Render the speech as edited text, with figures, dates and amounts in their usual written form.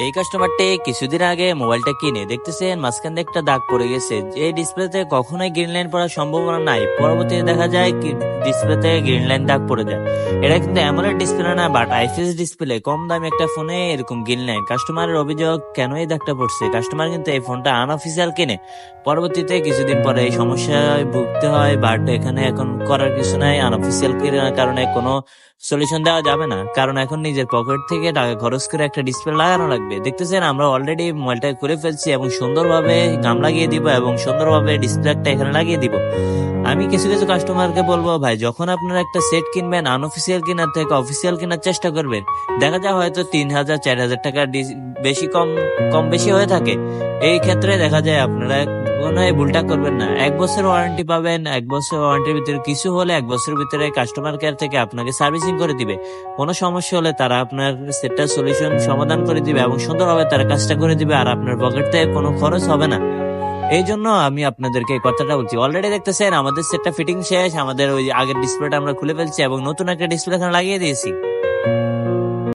এই কাস্টমারটি কিছুদিন আগে মোবাইলটা কিনে দেখতেছেন মাঝখান দিয়ে একটা দাগ পড়ে গেছে। এই ডিসপ্লেতে কখনোই গ্রিন লাইন পড়ার সম্ভাবনা নাই, পরবর্তীতে দেখা যায় কি ডিসপ্লেতে গ্রিন লাইন দাগ পড়ে যায়। এটা কিন্তু অ্যামোলেড ডিসপ্লে না, বাট আইপিএস ডিসপ্লে। কম দামি একটা ফোনে এরকম গ্রিন লাইন। কাস্টমারের অভিযোগ, কেন এই দাগটা পড়ছে? কাস্টমার কিন্তু এই ফোনটা আনঅফিসিয়াল কিনে, পরবর্তীতে কিছুদিন পরে এই সমস্যায় ভুগতে হয়। বাট এখানে এখন করার কিছু নাই, আনঅফিসিয়াল কেনার কারণে কোনো সলিউশন দেওয়া যাবে না, কারণ এখন নিজের পকেট থেকে টাকা খরচ করে একটা ডিসপ্লে লাগানো লাগবে। দেখতেছেন আমরা অলরেডি মোবাইলটা করে ফেলছি এবং সুন্দরভাবে গাম লাগিয়ে দিব এবং সুন্দরভাবে ডিসপ্লেটা এখানে লাগিয়ে দিব। আমি কিছু কিছু কাস্টমারকে বলবো, ভাই যখন আপনারা একটা সেট কিনবেন, আনঅফিসিয়াল কেনার থেকে অফিসিয়াল কেনার চেষ্টা করবেন। দেখা যায় হয়তো 3,000 4,000 টাকা বেশি কম কম বেশি হয়ে থাকে। এই ক্ষেত্রে দেখা যায় আপনারা কোনো ভুলটা করবেন না। 1 বছর ওয়ারেন্টি পাবেন। 1 বছর ওয়ারেন্টির ভিতরে কিছু হলে 1 বছরের ভিতরে কাস্টমার কেয়ার থেকে আপনাকে সার্ভিসিং করে দিবে। কোনো সমস্যা হলে তারা আপনার সেটটার সলিউশন সমাধান করে দিবে এবং সুন্দরভাবে তারা কাজটা করে দিবে, আর আপনার পকেট থেকে কোনো খরচ হবে না। এই জন্য আমি আপনাদেরকে এই কথাটা বলছি। অলরেডি দেখতেছেন আমাদের সেটটা ফিটিং শেষ, আমাদের ওই আগের ডিসপ্লেটা আমরা খুলে ফেলছি এবং নতুন একটা ডিসপ্লে এখানে লাগিয়ে দিয়েছি।